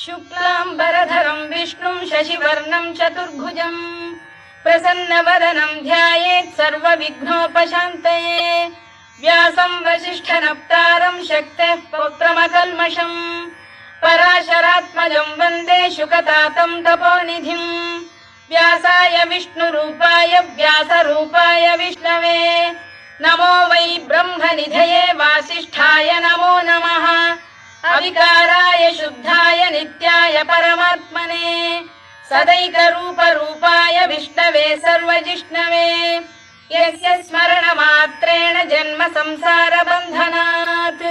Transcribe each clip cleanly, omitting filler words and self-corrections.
शुक्लाम्बरधरं विष्णुं शशिवर्णं चतुर्भुजं प्रसन्नवदनं ध्यायेत् सर्वविघ्नोपशान्तये। व्यासं वसिष्ठनप्तारं शक्तेः पौत्रमकल्मषम् पराशरात्मजं वन्दे शुकतातं तपोनिधिम्। व्यासाय विष्णुरूपाय व्यासरूपाय विष्णवे नमो वै ब्रह्मनिधये वासिष्ठाय नमो नमः। अविकाराय शुद्धाय नित्याय परमात्मने सदैकरूपरूपाय विष्णवे सर्वजिष्णवे यस्य स्मरणमात्रेण जन्म संसारबन्धनात्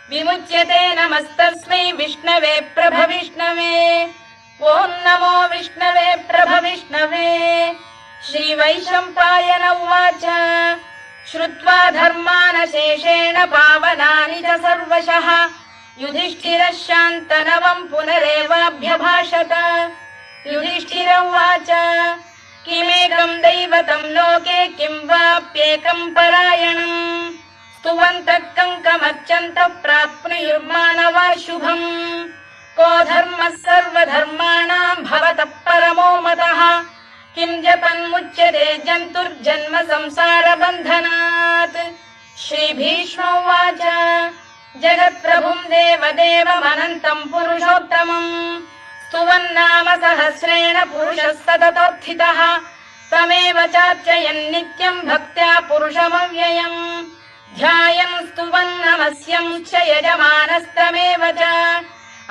विमुच्यते। नमस्तस्मै विष्णवे प्रभविष्णवे। ॐ नमो विष्णवे प्रभविष्णवे। श्रीवैशम्पायन उवाच श्रुत्वा धर्मानशेषेण पावनानि च सर्वशः युधिष्ठिरः शान्तनवं पुनरेवाभ्यभाषत। युधिष्ठिर उवाच किमेकं दैवतं लोके किं वाप्येकं परायणम् स्तुवन्तः कङ्कमर्चन्तः प्राप्नुयुर्मानवा शुभम्। को धर्मः सर्वधर्माणां भवतः परमो मतः किं जपन्मुच्यते जन्तुर्जन्म संसारबन्धनात्। श्रीभीष्म उवाच जगत्प्रभुं देवदेवमनन्तं पुरुषोत्तमम् स्तुवन्नाम सहस्रेण पुरुषः सततोत्थितः तमेव चार्चयन् नित्यं भक्त्या पुरुषमव्ययम् ध्यायन् स्तुवन् नमस्यं च यजमानस्तमेव च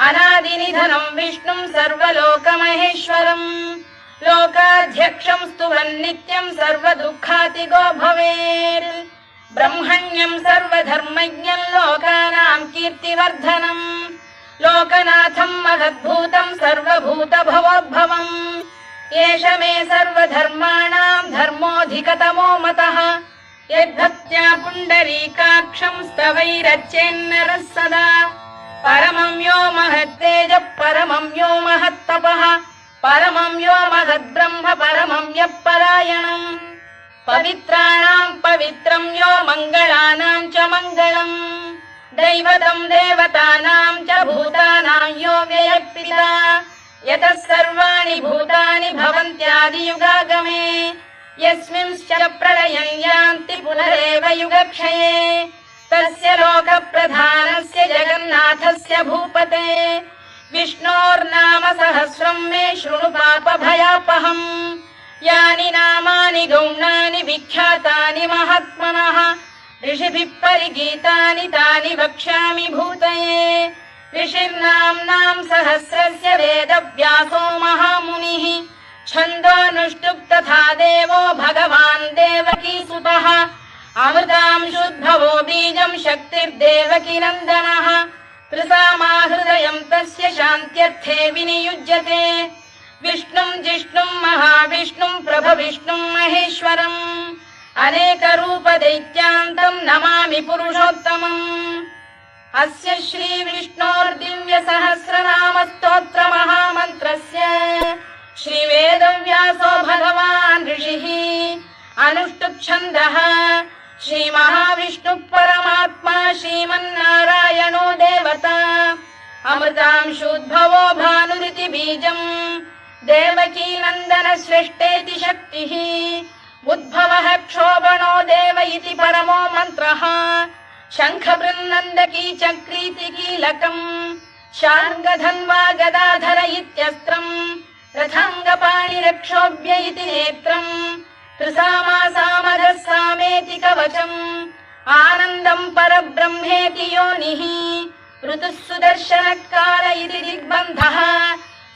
अनादिनिधनं विष्णुं सर्वलोकमहेश्वरम् लोकाध्यक्षं स्तुवन् नित्यं सर्वदुःखातिगो भवेत्। ब्रह्मण्यं सर्वधर्मज्ञं लोकानां कीर्तिवर्धनम् लोकनाथं महद्भूतं सर्वभूतभवोद्भवम् एष मे सर्वधर्माणां धर्मोऽधिकतमो मतः यद्भक्त्या पुण्डरीकाक्षं स्तवैरच्चेन्नरः सदा परमं यो महत्तेजः परमं यो महत्तपः परमं यो महद्ब्रह्म परमं यः परायणम् पवित्राणां पवित्रं यो मङ्गलानां च मङ्गलम् दैवतं देवतानां च भूतानां यो व्ययः यतः सर्वाणि भूतानि भवन्त्यादियुगागमे यस्मिंश्च प्रलयं यान्ति पुनरेव युगक्षये तस्य लोकप्रधानस्य जगन्नाथस्य भूपते विष्णोर्नाम सहस्रं मे शृणु पापभयापहम्। यानि नामानि गौणानि विख्यातानि महात्मनः ऋषिभिः परिगीतानि तानि वक्ष्यामि भूतये। ऋषिर्नाम्नां सहस्रस्य वेदव्यासो महामुनिः छन्दोऽनुष्टुप् तथा देवो भगवान् देवकीसुतः अमृतांशुद्भवो बीजं शक्तिर्देवकी नन्दनः त्रिसामा हृदयं तस्य शान्त्यर्थे विनियुज्यते। विष्णुं जिष्णुं महाविष्णुं प्रभविष्णुं महेश्वरम् अनेकरूपदैत्यान्तं नमामि पुरुषोत्तमम्। अस्य श्रीविष्णोर्दिव्यसहस्रनामस्तोत्रमहामन्त्रस्य श्रीवेदव्यासो भगवान् ऋषिः अनुष्टुप्-छन्दः श्रीमहाविष्णुः परमात्मा श्रीमन्नारायणो देवता अमृतांशोद्भवो भानुरिति बीजम् देवकी नन्दन सृष्टेति शक्तिः उद्भवः क्षोभणो देव इति परमो मन्त्रः शङ्खबृन्नन्दकी चक्रीति कीलकम् शार्ङ्गधन्वा गदाधर इत्यस्त्रम् रथाङ्गपाणिरक्षोभ्य इति नेत्रम् त्रिसामा सामरः सामेति कवचम् आनन्दं परब्रह्मेति योनिः ऋतुः सुदर्शनकाल इति दिग्बन्धः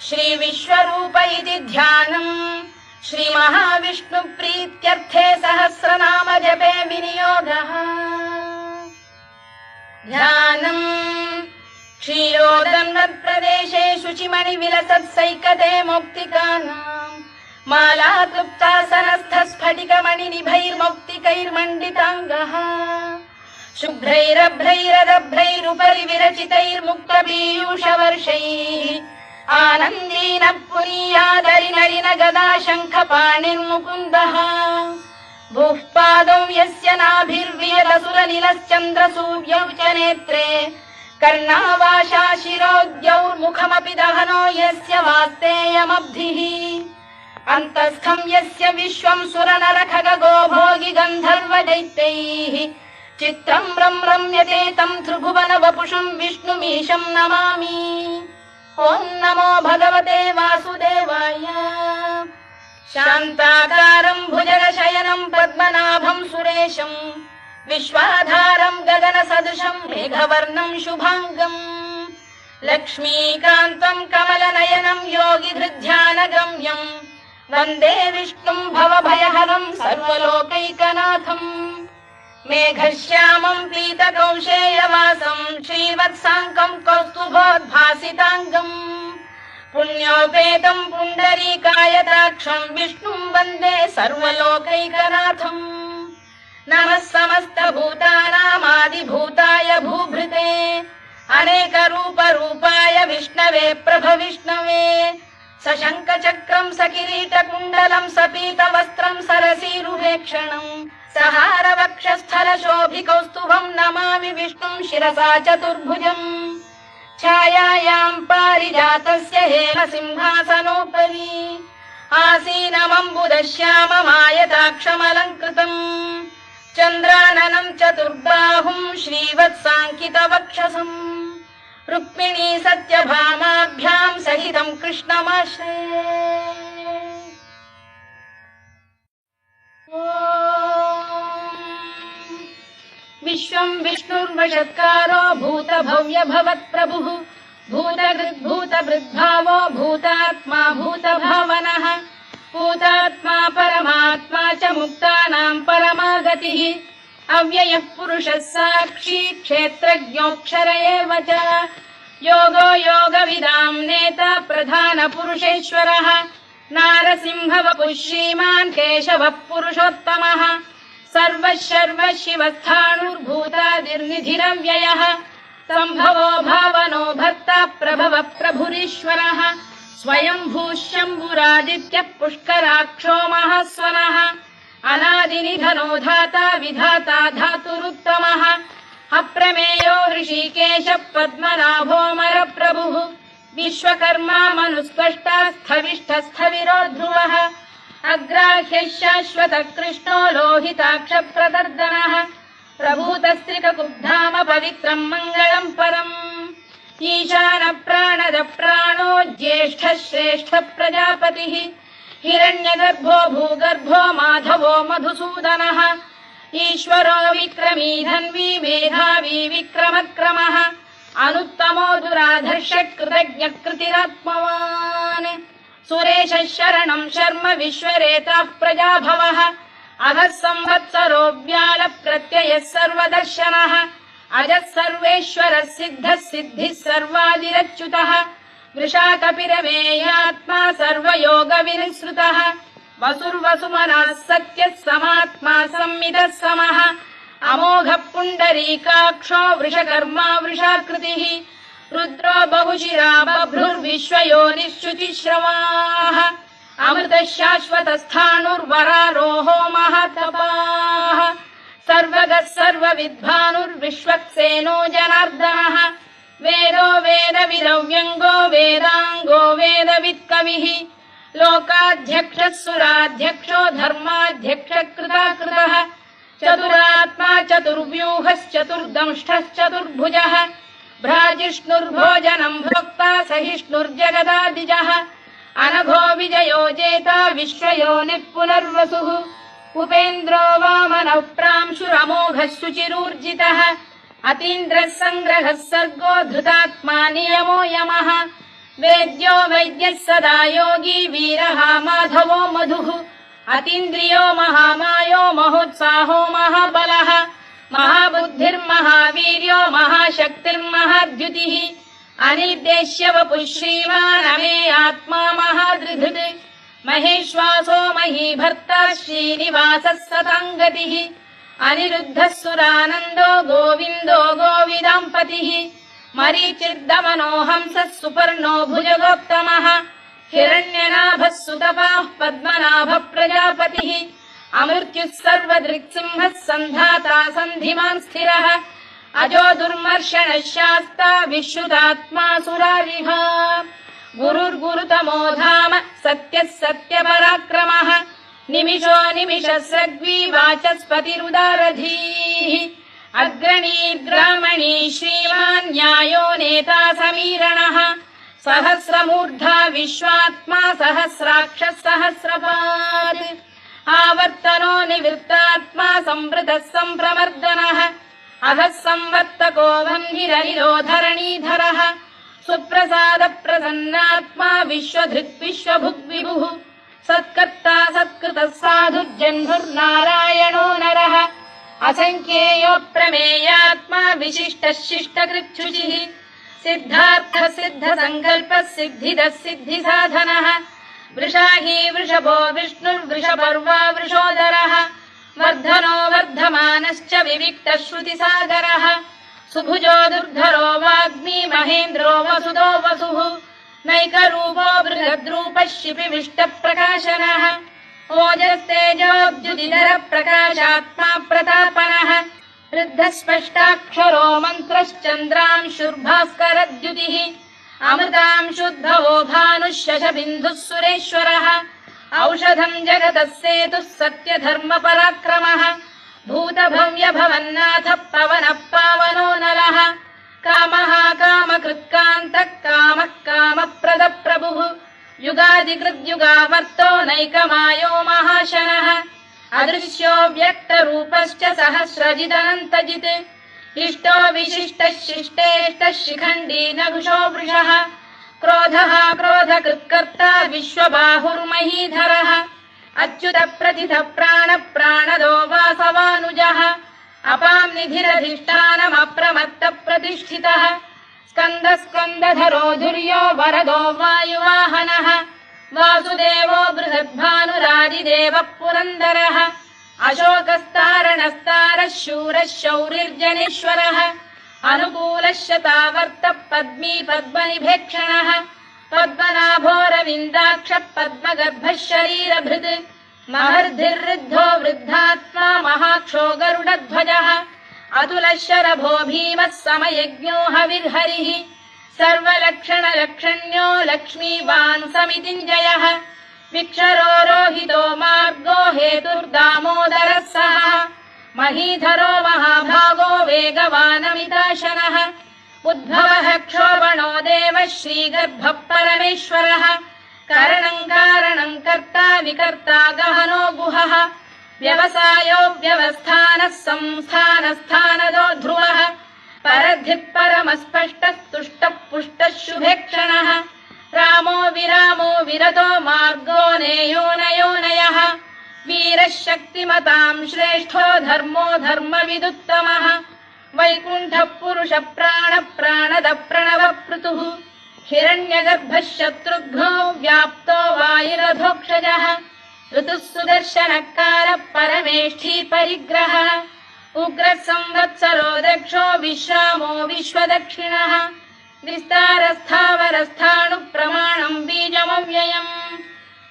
श्रीविश्वरूप इति ध्यानम् श्रीमहाविष्णुप्रीत्यर्थे सहस्रनाम जपे विनियोगः। ध्यानम् क्षीरोदन्वत्प्रदेशे शुचिमणिविलसत्सैकते मौक्तिकानाम् मालाक्लुप्तासनस्थस्फटिकमणिनिभैर्मौक्तिकैर्मण्डिताङ्गः शुभ्रैरभ्रैरदभ्रैरुपरि विरचितैर्मुक्तपीयूषवर्षैः आनन्दीनः पुनीयादरिनरिन गदा शङ्खपाणिर्मुकुन्दः भूः पादौ यस्य नाभिर्वियदसुरनिलश्चन्द्रसूर्यौ च नेत्रे कर्णावाशा शिरोद्यौर्मुखमपि दहनो यस्य वास्तेयमब्धिः अन्तस्थं यस्य विश्वं सुरनरखगो भोगि गन्धर्व दैत्यैः चित्रं रम्यते तं त्रिभुवन वपुषं विष्णुमीशं नमामि। ॐ नमो भगवते वासुदेवाय। शान्ताकारं भुजगशयनं पद्मनाभं सुरेशं विश्वाधारं गगनसदृशं मेघवर्णं शुभाङ्गं लक्ष्मीकान्तं कमलनयनं योगिधृध्यानगम्यं वन्दे विष्णुं भवभयहरं सर्वलोकैकनाथम्। मेघश्यामं पीतकौशेयवासं श्रीवत्साङ्कं कौस्तुभोद्भासिताङ्गम् पुण्योपेतं पुण्डरीकायताक्षं विष्णुं वन्दे सर्वलोकैकनाथम्। नमः समस्तभूतानामादिभूताय भूभृते अनेकरूपरूपाय विष्णवे प्रभविष्णवे सशङ्खचक्रं सकिरीटकुण्डलं सपीतवस्त्रं सरसीरुहेक्षणं सहारवक्षस्थलशोभिकौस्तुभं नमामि विष्णुं शिरसा चतुर्भुजम्। छायायां पारिजातस्य हेमसिंहासनोपरि आसीनमम्बुदश्याममायताक्षमलङ्कृतम् चन्द्राननं चतुर्बाहुं श्रीवत्साङ्कितवक्षसम् रुक्मिणी सत्यभामाभ्यां सहितं कृष्णमाश्रये। विश्वं विष्णुर्वषत्कारो भूतभव्य भवत्प्रभुः भूतभृद्भावो भूतात्मा भूतभावनः भूतात्मा परमात्मा च मुक्तानां परमागतिः अव्ययः पुरुषः साक्षी क्षेत्रज्ञोऽक्षर एव च योगो योगविदां नेता प्रधानपुरुषेश्वरः नारसिंहवपुः श्रीमान् केशवः पुरुषोत्तमः सर्वशर्व शिवस्थाणुर्भूतादिर्निधिरव्ययः सम्भवो भावनो भर्ता प्रभव प्रभुरीश्वरः स्वयंभूः शम्भुरादित्यः पुष्कराक्षो महास्वनः अनादिनिधनो धाता विधाता धातुरुत्तमः अप्रमेयो ऋषिकेश पद्मनाभोऽमर प्रभुः विश्वकर्मा मनुस्पष्टा स्थविष्ठस्थविरो ध्रुवः अग्राह्यः शाश्वत कृष्णो लोहिताक्ष प्रदर्दनः प्रभूतस्त्रिककुब्धाम पवित्रं मङ्गलं परम् ईशान प्राणद प्राणो ज्येष्ठः श्रेष्ठ प्रजापतिः हिरण्यगर्भो भूगर्भो माधवो मधुसूदनः ईश्वरो विक्रमी धन्वी मेधावी विक्रमक्रमः अनुत्तमो दुराधर्ष कृतज्ञ कृतिरात्मवान् सुरेशः शरणं शर्म विश्वरेताः प्रजाभवः अधः संवत्सरो व्याल प्रत्ययः सर्वदर्शनः अजः सर्वेश्वरः सिद्धः सिद्धिः सर्वादिरच्युतः वृषाकपिरमेयात्मा सर्वयोगविनिसृतः वसुर्वसुमनः सत्यः समात्मा संमितः समः अमोघः पुण्डरीकाक्षो वृषकर्मा वृषाकृतिः रुद्रो बहुशिरा बभ्रुर्विश्वयोनिश्रुतिश्रवाः अमृतः शाश्वतस्थाणुर्वरारोहो महातपाः सर्वगः सर्वविद्भानुर्विश्वक्सेनो जनार्दनः वेदो वेदविदव्यङ्गो वेदाङ्गो वेदवित्कविः लोकाध्यक्षः सुराध्यक्षो धर्माध्यक्ष कृताकृतः चतुरात्मा चतुर्व्यूहश्चतुर्दंष्टश्चतुर्भुजः भ्राजिष्णुर्भोजनं भोक्ता सहिष्णुर्जगदादिजः अनघो विजयो जेता विश्वयोनिः पुनर्वसुः उपेन्द्रो वामनः प्रांशुरमोघः शुचिरूर्जितः अतीन्द्रः सङ्ग्रहः सर्गो धृतात्मा नियमो यमः वेद्यो वैद्यः सदा योगी वीरः माधवो मधुः अतीन्द्रियो महामायो महोत्साहो महाबलः महाबुद्धिर्महावीर्यो महाशक्तिर्महाद्युतिः अनिर्देश्य वपुः श्रीमान् अमे आत्मा महाधृधृत् महेश्वासो महीभर्ता श्रीनिवासः सताङ्गतिः अनिरुद्धः सुरानन्दो गोविन्दो गोविदाम्पतिः मरीचिर्दमनो हंसः सुपर्णो भुजगोत्तमः हिरण्यनाभः सुतपाः पद्मनाभः प्रजापतिः अमृत्युः सर्वदृक्सिंहः सन्धाता सन्धिमान् स्थिरः अजो दुर्मर्षणः शास्ता विश्रुतात्मा सुरारिः गुरुर्गुरुतमो धाम सत्यः सत्यपराक्रमः निमिषो निमिषस्रग्वी वाचस्पतिरुदारधीः अग्रणीर्ग्रामणी श्रीमान् न्यायो नेता समीरणः सहस्रमूर्धा विश्वात्मा सहस्राक्षः सहस्रपात् आवर्तनो निवृत्तात्मा संवृतः सम्प्रमर्दनः अहः संवर्तको वह्निरनिरो धरणीधरः सुप्रसाद प्रसन्नात्मा विश्वधृक् विश्वभुग्विभुः सत्कर्ता सत्कृतः साधुर्जह्नुर्नारायणो नरः असङ्ख्येयो प्रमेयात्मा विशिष्टः शिष्टकृच्छुचिः सिद्धार्थ सिद्ध संकल्पः सिद्धिदः सिद्धिसाधनः वृषाही वृषभो विष्णुर्वृषपर्वा वृषोदरः वर्धनो वर्धमानश्च विविक्तः श्रुतिसागरः सुभुजो दुर्धरो वाग्मी महेन्द्रो वसुदो वसुः नैकरूपो बृहद्रूपः शिपिविष्टप्रकाशनः ओजस्तेजोऽब्जुदिधर प्रकाशात्मा प्रतापनः वृद्धस्पष्टाक्षरो मन्त्रश्चन्द्रांशुर्भास्करद्युतिः अमृतांशुद्भवो भानुः शशबिन्दुः सुरेश्वरः औषधम् जगतः सेतुः सत्यधर्मपराक्रमः भूतभव्यभवन्नाथः पवनः पावनो नरः कामः कामकृत्कान्तः कामः कामप्रदप्रभुः युगादिकृद्युगावर्तो नैकमायो महाशनः अदृश्यो व्यक्तरूपश्च सहस्रजिदनन्तजित् इष्टो विशिष्टः शिष्टेष्टः शिखण्डी नघुषो वृषः क्रोधः क्रोधकृत्कर्ता विश्वबाहुर्महीधरः अच्युत प्रतिथ प्राण प्राणदो वासवानुजः अपां निधिरधिष्ठानमप्रमत्त प्रतिष्ठितः स्कन्द स्कन्दधरो धुर्यो वरदो वायुवाहनः वासुदेवो बृहद्भानुरादिदेवः पुरन्दरः अशोकस्तारणस्तारः शूरः शौरिर्जनेश्वरः अनुकूलः शतावर्तः पद्मी पद्मनिभेक्षणः पद्मनाभोरविन्दाक्षः पद्मगर्भः शरीरभृत् महर्धिर्वृद्धो वृद्धात्मा महाक्षो गरुडध्वजः अतुलः शरभो भीमः समयज्ञो हविर्हरिः सर्वलक्षणलक्षण्यो लक्ष्मीवान् समितिञ्जयः विक्षरो रोहितो मार्गो हेतुर्दामोदरः सः महीधरो महाभागो वेगवानमिताशनः उद्भवः क्षोभणो देवः श्रीगर्भः परमेश्वरः करणम् कारणम् कर्ता विकर्ता गहनो गुहः व्यवसायो व्यवस्थानः संस्थानस्थानदो ध्रुवः परद्धिः परमस्पष्टः तुष्टः पुष्टः शुभेक्षणः रामो विरामो विरतो मार्गो नेयोनयोनयः वीरः शक्तिमताम् श्रेष्ठो धर्मो धर्मविदुत्तमः वैकुण्ठः पुरुष प्राण प्राणद प्रणवपृतुः हिरण्यगर्भः शत्रुघ्नो व्याप्तो वायुरधोक्षजः ऋतुः सुदर्शनकारः परमेष्ठी परिग्रहः उग्रः संवत्सरो दक्षो विश्रामो विश्वदक्षिणः विस्तारस्थावरस्थाणुः प्रमाणम् बीजमव्ययम्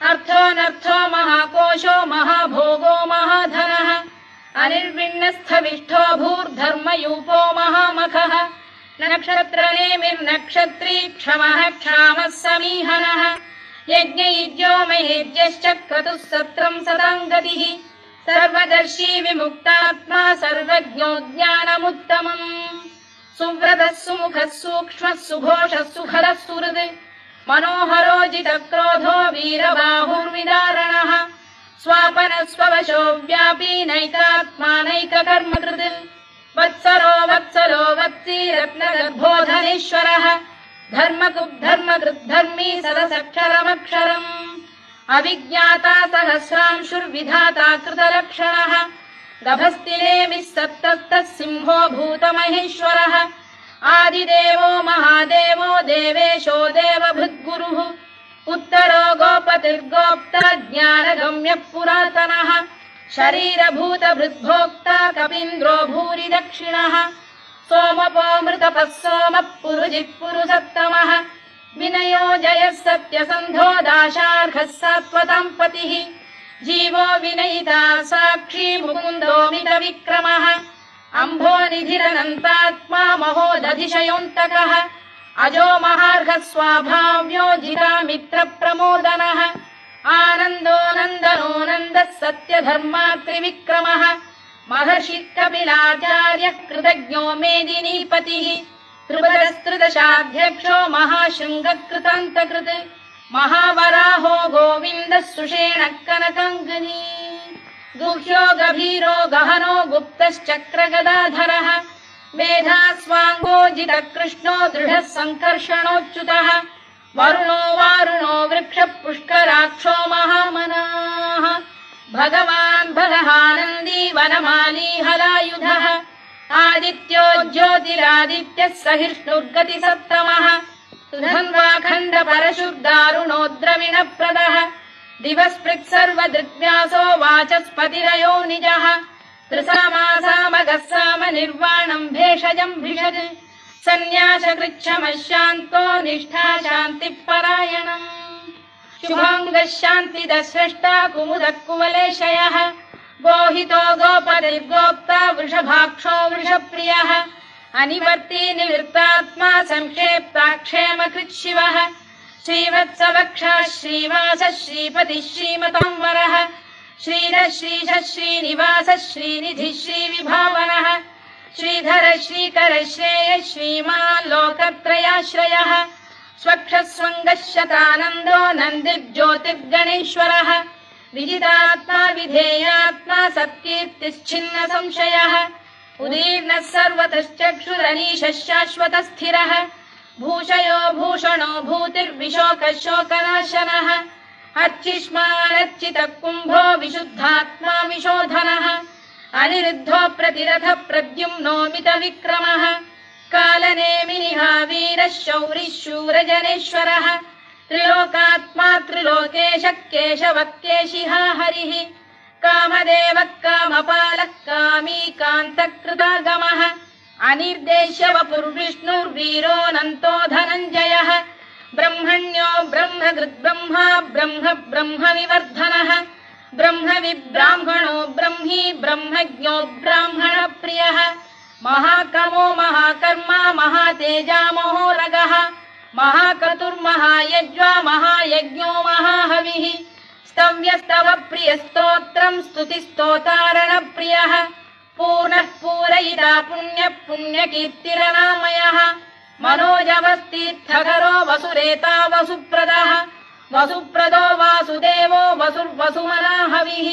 अर्थोऽनर्थो महाकोशो महाभोगो महाधनः अनिर्विण्णस्थविष्ठो भूर्धर्मयूपो महामखः नक्षत्रनेमिर्नक्षत्री क्षमः क्षामः समीहनः यज्ञयुज्यो महेज्यश्च क्रतुः सत्रम् सदाम् गतिः सर्वदर्शी विमुक्तात्मा सर्वज्ञो ज्ञानमुत्तमम् सुव्रतः सुमुखः सूक्ष्मः सुघोषः सुखदः सुहृद् मनोहरो जितक्रोधो वीरबाहुर्विदारणः स्वापनः स्ववशो व्यापी नैकात्मा नैककर्मकृत् वत्सरो वत्सलो वत्सी रत्नगर्भोधनेश्वरः धर्मकृद्धर्मी सदसक्षरमक्षरम् अविज्ञाता सहस्रांशुर्विधाता कृतलक्षणः गभस्तिनेमिः सप्तस्तः सिंहो भूतमहेश्वरः आदिदेवो महादेवो देवेशो देवभृद्गुरुः उत्तरो गोपतिर्गोप्ता ज्ञानगम्यः पुरातनः शरीरभूतभृद्भोक्ता कपीन्द्रो भूरि दक्षिणः सोमपोऽमृतपः सोमः पुरुजिः पुरुषत्तमः विनयो जयः सत्यसन्धो दाशार्हः सात्वताम् पतिः जीवो विनयिता साक्षी मुकुन्दो मितविक्रमः अम्भो निधिरनन्तात्मा महोदधिशयोऽन्तकः अजो महार्घ स्वाभाव्यो जितामित्रप्रमोदनः आनन्दो नन्दनो नन्दः सत्यधर्मात्रिविक्रमः महर्षि कपिलाचार्यः कृतज्ञो मेदिनीपतिः त्रिपदस्त्रिदशाध्यक्षो महाशृङ्गकृतान्तकृत् महावराहो गोविन्दः सुषेणः कनकाङ्गनी गुह्यो गभीरो गहनो गुप्तश्चक्रगदाधरः मेधास्वाङ्गोजितः कृष्णो दृढः सङ्कर्षणोच्युतः वरुणो वारुणो वृक्षः पुष्कराक्षो महामनाः भगवान् भगहानन्दी वनमाली हलायुधः आदित्यो ज्योतिरादित्यः सहिष्णुर्गतिसत्तमः सुधन्वाखण्ड परशुर्दारुणो द्रविणप्रदः दिवस्पृक् सर्वदृग्व्यासो वाचस्पतिरयो निजः त्रिसामासामगः साम निर्वाणम् भेषजम् भिषज सन्न्यासकृच्छमः शान्तो निष्ठा शान्तिः परायणम् शुभाङ्गः शान्तिदः स्रष्टा कुमुदः कुवलेशयः गोहितो गोपतिर्गोप्ता वृषभाक्षो वृषप्रियः अनिवर्ती निवृत्तात्मा संक्षेप्ता क्षेमकृच्छिवः श्रीवत्सवक्षः श्रीवासः श्रीपतिः श्रीमताम्बरः श्रीधः श्रीशः श्रीनिवासः श्रीनिधिः श्रीविभावनः श्रीधरः श्रीकरः श्रेयः श्रीमान् लोकत्रयाश्रयः स्वक्षः स्वङ्गः शतानन्दो नन्दिर्ज्योतिर्गणेश्वरः विजितात्मा विधेयात्मा सत्कीर्तिश्छिन्न संशयः उदीर्णः सर्वतश्चक्षुरनीशः शाश्वतस्थिरः भूषयो भूषणो भूतिर्विशोकः शोकनाशनः अर्चिष्मानर्चितः कुम्भो विशुद्धात्मा विशोधनः अनिरुद्धो प्रतिरथः प्रद्युम्नो मितविक्रमः कालनेमिनिः वीरः शौरिः शूरजनेश्वरः त्रिलोकात्मा त्रिलोकेशः केशवः केशिः हरिः कामदेवः कामपालः कामी कान्तकृतागमः अनिर्देश्य वपुर्विष्णुर्वीरोऽनन्तो धनञ्जयः ब्रह्मण्यो ब्रह्मकृद्ब्रह्मा ब्रह्म ब्रह्मविवर्धनः ब्रह्मविब्राह्मणो ब्रह्मी ब्रह्मज्ञो ब्राह्मणप्रियः महाकमो महाकर्मा महातेजा महोरगः महाक्रतुर्महायज्वा महायज्ञो महाहविः स्तव्यस्तव प्रियस्तोत्रम् स्तुतिस्तोतारणप्रियः पूर्णः पूरयिता पुण्यः पुण्यकीर्तिरनामयः मनोजवस्तीर्थकरो वसुरेता वसुप्रदः वसुप्रदो वासुदेवो वसुर्वसुमनाहविः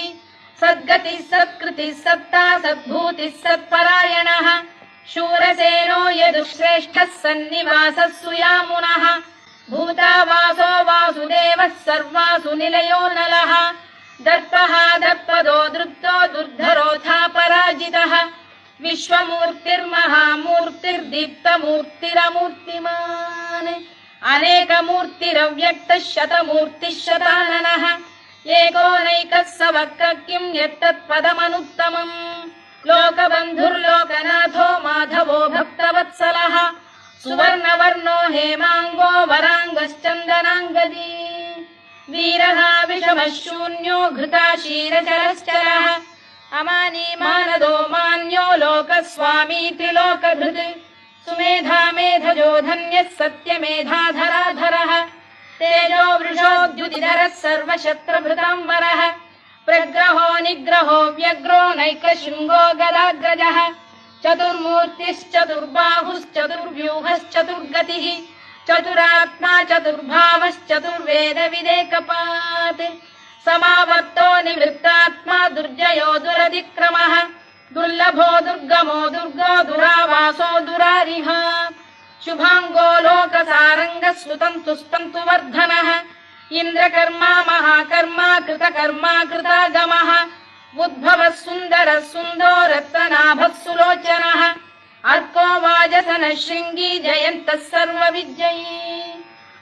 सद्गतिः सत्कृतिः सत्ता सद्भूतिः सत्परायणः शूरसेनो यदुश्रेष्ठः सन्निवासः सुयामुनः भूतावासो वासुदेवः सर्वासु निलयो नलः दर्पः दर्पदो दृप्तो दुर्धरोऽथा पराजितः विश्वमूर्तिर्महामूर्तिर्दीप्तमूर्तिरमूर्तिमान् अनेकमूर्तिरव्यक्तः शतमूर्तिः शताननः एकोनैकः स वक्र किम् यत्तत्पदमनुत्तमम् लोकबन्धुर्लोकनाथो माधवो भक्तवत्सलः सुवर्णवर्णो हेमाङ्गो वराङ्गश्चन्दनाङ्गदी वीरः विषमः शून्यो घृताशीरचरश्चरः अमानी मानदो मान्यो लोकस्वामी त्रिलोकधृत् सुमेधा मेधजो धन्यः सत्यमेधाधराधरः तेजो वृषोद्युतिधरः सर्वशत्रभृताम्बरः प्रग्रहो निग्रहो व्यग्रो नैकशृङ्गो गदाग्रजः चतुर्मूर्तिश्चतुर्बाहुश्चतुर्व्यूहश्चतुर्गतिः चतुरात्मा चतुर्भावश्चतुर्वेदविदेकपात् समावर्तो निवृत्तात्मा दुर्जयो दुरधिक्रमः दुर्लभो दुर्गमो दुर्गो दुरावासो दुरारिः शुभाङ्गो लोकसारङ्गः स्तुतन्तु स्तन्तु वर्धनः इन्द्रकर्मा महाकर्मा कृतकर्मा कृतागमः उद्भवः सुन्दरः सुन्दो रत्ननाभः सुलोचनः अर्को वाजसनः शृङ्गी जयन्तः सर्वविजयी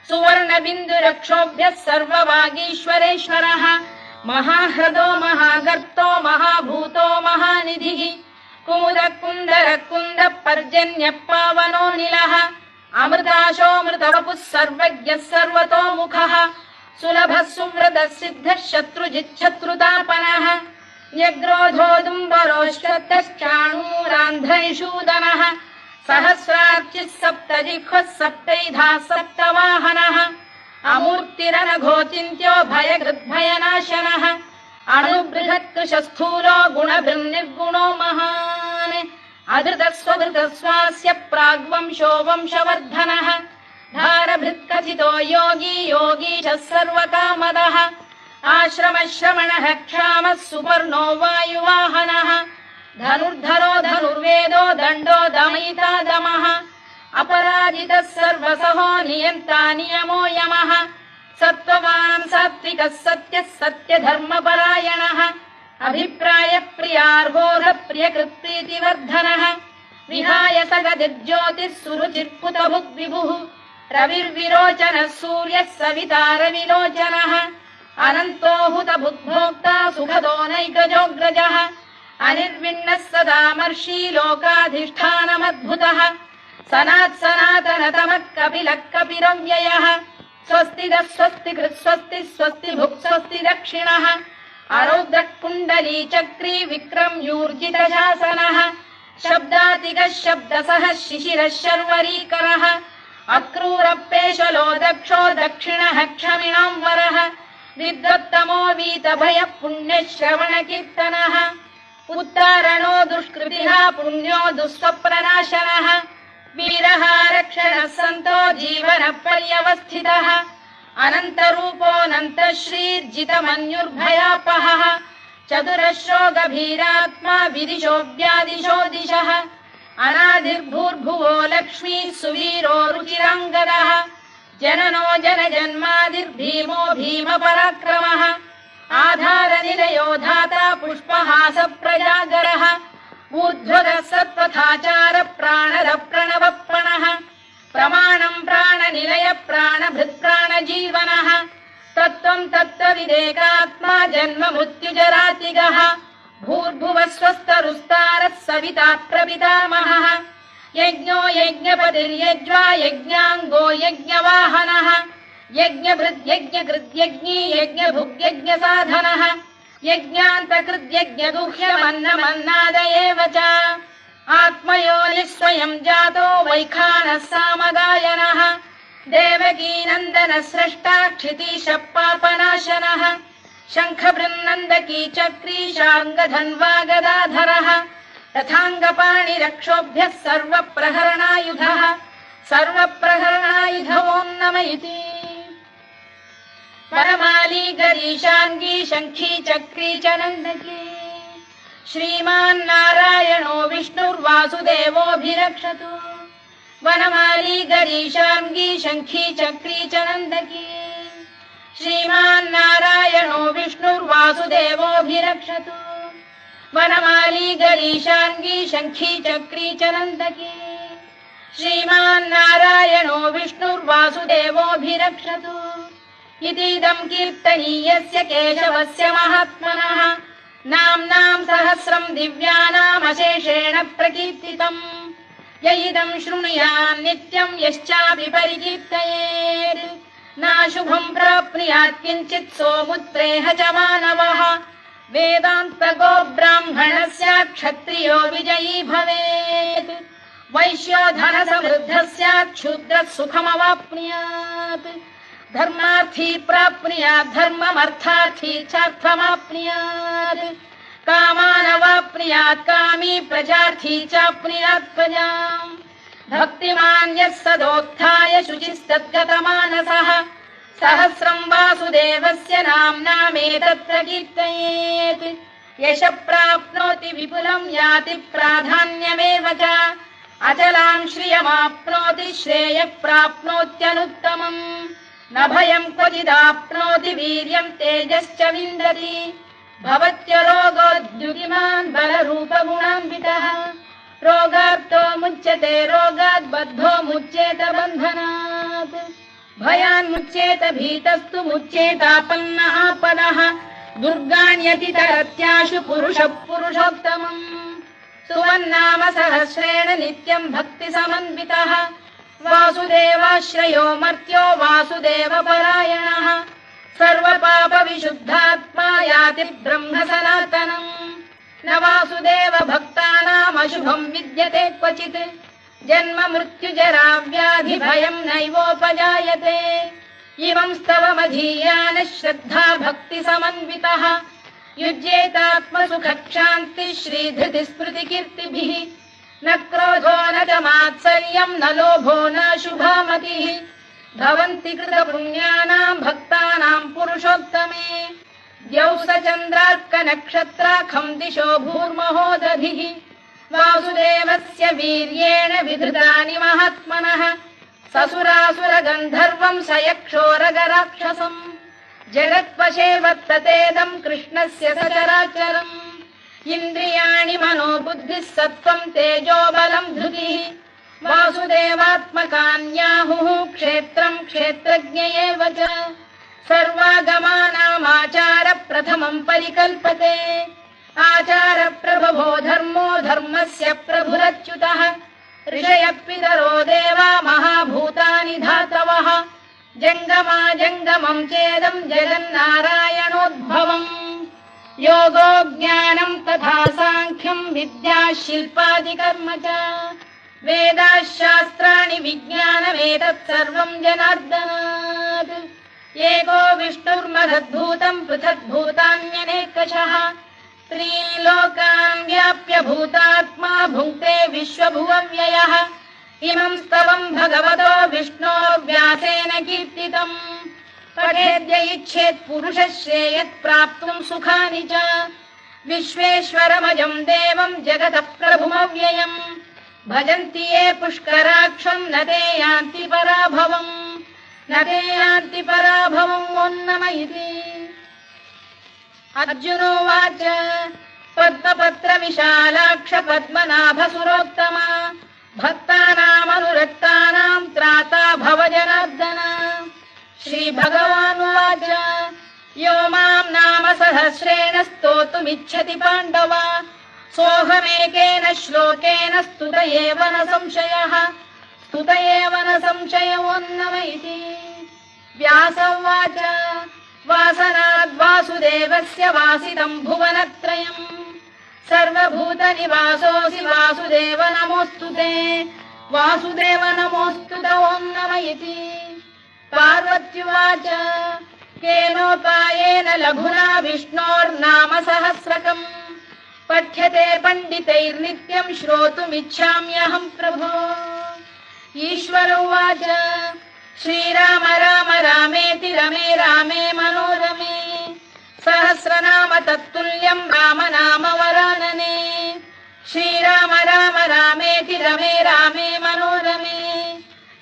सुवर्णबिन्दुरक्षोभ्यः सर्ववागीश्वरेश्वरः महाह्रदो महागर्तो महाभूतो महानिधिः कुमुदः कुन्दरः कुन्दः पर्जन्यः पावनोऽनिलः अमृताशोऽमृतवपुः सर्वज्ञः सर्वतोमुखः सुलभः सुव्रतः सिद्धः शत्रुजिच्छत्रुतापनः न्यग्रोधोदुम्बरोश्वत्तश्चाणूरान्ध्रैषूदनः सहस्रार्चिः सप्तजिह्वः सप्तैधा सप्तवाहनः अमूर्तिरनघोचिन्त्यो भयकृद्भयनाशनः अणुबृहत्कृशस्थूलो गुणभृन्निर्गुणो महान् अधृतस्वधृतस्वास्य प्राग्वंशो वंशवर्धनः भारभृत्कथितो योगी योगीशः सर्वकामदः आश्रमश्रमणः क्षामः सुपर्णो वायुवाहनः धनुर्धरो धनुर्वेदो दण्डो दमयिता दमः अपराजितः सर्वसहो नियन्ता नियमो यमः सत्त्ववान् सात्विकः सत्यः सत्यधर्मपरायणः अभिप्राय प्रियार्होः प्रियकृत्प्रीतिवर्धनः विहाय सगदिर्ज्योतिः सुरुचिर्पुतभुग्विभुः रविर्विरोचनः सूर्यः सविता रविलोचनः अनन्तो हुतभुग्भोक्ता सुखदो नैकजोऽग्रजः अनिर्विण्णः सदामर्षी लोकाधिष्ठानमद्भुतः सनात्सनातनतमः कपिलः कपिरव्ययः स्वस्तिदः स्वस्तिकृत् स्वस्ति स्वस्ति भुक् स्वस्ति दक्षिणः अरौद्रः कुण्डली चक्री विक्रम्यूर्जितशासनः शब्दातिगः शब्दसः शिशिरः शर्वरीकरः अक्रूरपेशलो दक्षो दक्षिणः क्षमिणां वरः विद्वत्तमो वीतभयः पुण्यश्रवणकीर्तनः उत्तारणो दुष्कृतिः पुण्यो दुःस्वप्ननाशनः वीरः रक्षणः सन्तो जीवनः पर्यवस्थितः अनन्तरूपोऽनन्तश्रीर्जितमन्युर्भयापहः चतुरश्रो गभीरात्मा विदिशो व्यादिशो दिशः अनादिर्भूर्भुवो लक्ष्मी सुवीरो रुचिराङ्गदः जननो जनजन्मादिर्भीमो भीमपराक्रमः आधारनिलयो धाता पुष्पहास प्रजागरः ऊर्ध्वगः सत्पथाचार प्राणद प्रणवप्रणः प्रमाणं प्राणनिलय प्राणभृत् प्राणजीवनः तत्त्वं तत्त्वविदेकात्मा जन्म मृत्युजरातिगः भूर्भुवः स्वस्तरुस्तारः सविता प्रपितामहः यज्ञो यज्ञपतिर्यज्वा यज्ञाङ्गो यज्ञवाहनः यज्ञभृद्यज्ञकृद्यज्ञी यज्ञभुग्यज्ञसाधनः यज्ञान्तकृद्यज्ञगुह्यमन्नमन्नाद एव च आत्मयोनिः स्वयं जातो वैखानः सामगायनः देवकीनन्दनः स्रष्टा क्षितीशः पापनाशनः शङ्खबृन्नन्दकी चक्री शार्ङ्गधन्वा गदाधरः तथाङ्गपाणिरक्षोभ्यः सर्वप्रहरणायुधः सर्वप्रहरणायुधवो नम इति वनमाली गरीशाङ्गी शङ्खी चक्री च नन्दकी श्रीमान्नारायणो विष्णुर्वासुदेवोऽभिरक्षतु वनमाली गरीशाङ्गी शङ्खी चक्री च नन्दकी श्रीमान्नारायणो विष्णुर्वासुदेवोऽभिरक्षतु वनमाली गरीशाङ्गी शङ्खी चक्री च नन्दकी श्रीमान्नारायणो विष्णुर्वासुदेवोऽभिरक्षतु इतीदं कीर्तनीयस्य केशवस्य महात्मनः नाम्नां सहस्रं दिव्यानामशेषेण प्रकीर्तितम् य इदं शृणुयात् नित्यं यश्चापि परिकीर्तयेत् नाशुभं प्राप्नुयात् किञ्चित् सोमुत्रेह च मानवः वेदान्तको ब्राह्मणः स्यात् क्षत्रियो विजयी भवेत् वैश्यो धनसमृद्धः स्यात् शूद्रः सुखमवाप्नुयात् धर्मार्थी प्राप्नुयात् धर्ममर्थार्थी चार्थमाप्नुयात् कामानवाप्नुयात् कामी प्रजार्थी चाप्नुयात् प्रजाम् भक्तिमान् यः सदोत्थाय शुचिस्तद्गतमानसः सहस्रं वासुदेवस्य नाम्नामेतत् कीर्तयेत् यशः प्राप्नोति विपुलं याति प्राधान्यमेव च अचलां श्रियमाप्नोति श्रेयः प्राप्नोत्यनुत्तमम् न भयं क्वचिदाप्नोति वीर्यं तेजश्च विन्दति भवत्यरोगोद्युतिमान् बलरूपगुणान्वितः रोगार्तो मुच्यते रोगात् बद्धो मुच्येत बन्धनात् भयान्मुच्येत भीतस्तु मुच्येतापन्न आपदः दुर्गाण्यतितरत्याशु पुरुषः पुरुषोत्तमम् सुवन्नाम सहस्रेण नित्यं भक्तिसमन्वितः वासुदेवाश्रयो मर्त्यो वासुदेवपरायणः सर्वपापविशुद्धात्मा याति ब्रह्म सनातनम् न वासुदेव भक्तानामशुभम् विद्यते क्वचित् जन्म मृत्युजरा व्याधि भयम् नैवोपजायते इमं स्तवमधीयानः श्रद्धा भक्ति समन्वितः युज्येतात्मसुखक्षान्तिः श्रीधृतिस्मृतिकीर्तिभिः न क्रोधो न च मात्सर्यम् न लोभो न शुभामतिः भवन्ति कृतपुण्यानाम् भक्तानाम् पुरुषोत्तमे द्यौः स चन्द्रार्कनक्षत्राखम् दिशो भूर्महो दधिः वासुदेवस्य वीर्येण विधृतानि महात्मनः ससुरासुरगन्धर्वम् स यक्षोरगराक्षसम् जगत्वशे वर्ततेदम् कृष्णस्य सचराचरम् इन्द्रियाणि मनो बुद्धिः सत्त्वम् तेजो बलम् धृतिः वासुदेवात्मकान्याहुः क्षेत्रम् क्षेत्रज्ञ एव च सर्वागमानामाचार प्रथमम् परिकल्पते आचार प्रभवो धर्मो धर्मस्य प्रभुरच्युतः ऋषयः पितरो देवा महाभूतानि धातवः जङ्गमा जङ्गमम् चेदम् जगन्नारायणोद्भवम् योगो ज्ञानम् तथा साङ्ख्यम् विद्या शिल्पादिकर्म च वेदाः शास्त्राणि विज्ञानमेतत् सर्वम् जनार्दनात् एको विष्णुर्महद्भूतम् पृथग्भूतान्यनेकशः त्रीन् लोकान् व्याप्य भूतात्मा भुङ्क्ते विश्वभुवव्ययः इमम् स्तवम् भगवतो विष्णोर्व्यासेन कीर्तितम् पठेद्य इच्छेत् पुरुषः श्रेयत् प्राप्तुम् सुखानि च विश्वेश्वरमजम् देवम् जगतः प्रभुमव्ययम् भजन्ति ये पुष्कराक्षम् न ते यान्ति पराभवम् न ते यान्ति पराभवम् ओन्नम इति अर्जुनोवाच पद्मपत्र विशालाक्ष पद्मनाभ सुरोत्तमा भक्तानामनुरक्तानाम् त्राता भव जनार्दन श्रीभगवानुवाच यो माम् नाम सहस्रेण स्तोतुमिच्छति पाण्डव सोऽहमेकेन श्लोकेन स्तुत एव न संशयोन्नम इति व्यास उवाच वासनाद्वासुदेवस्य वासितम् भुवनत्रयम् सर्वभूतनिवासोऽसि वासुदेव नमोऽस्तु ते वासुदेव नमोऽस्तु ते ओम् नम इति पार्वत्युवाच केनोपायेन लघुना विष्णोर्नाम सहस्रकम् पठ्यते पण्डितैर्नित्यम् श्रोतुमिच्छाम्यहम् प्रभो ईश्वर उवाच श्रीराम राम रामेति रमे रामे मनोरमे सहस्रनाम तत्तुल्यम् राम नाम वरानने श्रीराम राम रामेति रमे रामे मनोरमे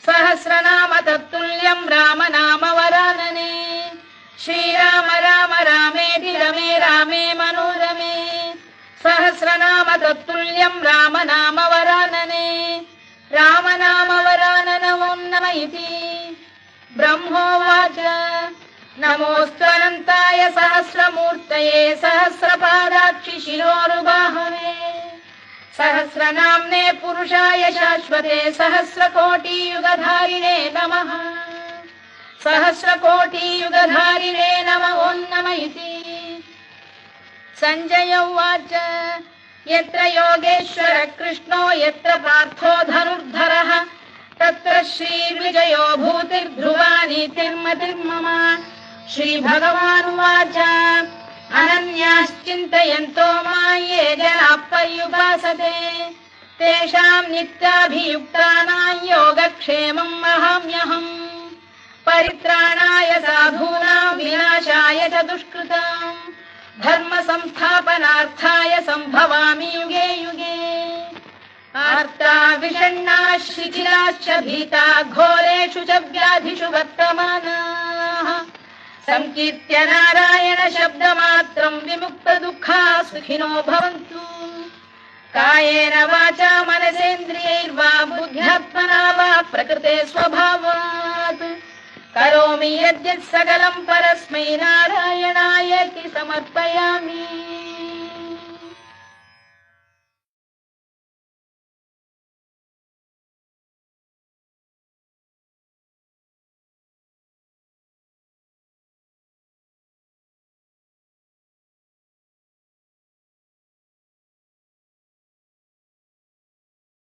सहस्रनाम तत्तुल्यम् राम नाम वरानने श्रीराम राम रामेति रमे रामे मनोरमे सहस्रनाम तत्तुल्यम् राम नाम वरानने राम नाम वरानन ओम् नम इति ब्रह्मोवाच नमोऽस्त्वनन्ताय सहस्रमूर्तये सहस्रपादाक्षि शिरोरुबाहवे सहस्रनाम्ने पुरुषाय शाश्वते सहस्रकोटियुगधारिणे नमः सहस्रकोटियुगधारिणे नम ओम् नम इति सञ्जय उवाच यत्र योगेश्वर कृष्णो यत्र पार्थो धनुर्धरः तत्र श्रीर्विजयो भूतिर्ध्रुवा नीतिर्मतिर्मम श्रीभगवानुवाच अनन्याश्चिन्तयन्तो मां ये जनाः पर्युपासते तेषाम् नित्याभियुक्तानां योगक्षेमम् वहाम्यहम् परित्राणाय साधूनां विनाशाय च दुष्कृताम् धर्म संस्थापनार्थाय संभवामि युगे युगे आर्ता विषण्णा शिथिलाश्च भीता घोरेषु च व्याधिषु वर्तमानाः संकीर्त्य नारायण शब्दमात्रम् विमुक्त दुःखाः सुखिनो भवन्तु कायेन वाचा मनसेन्द्रियैर्वा बुद्ध्यात्मना वा प्रकृते स्वभावात् करोमि यद्यत् सकलम् परस्मै नारायणायेति समर्पयामि।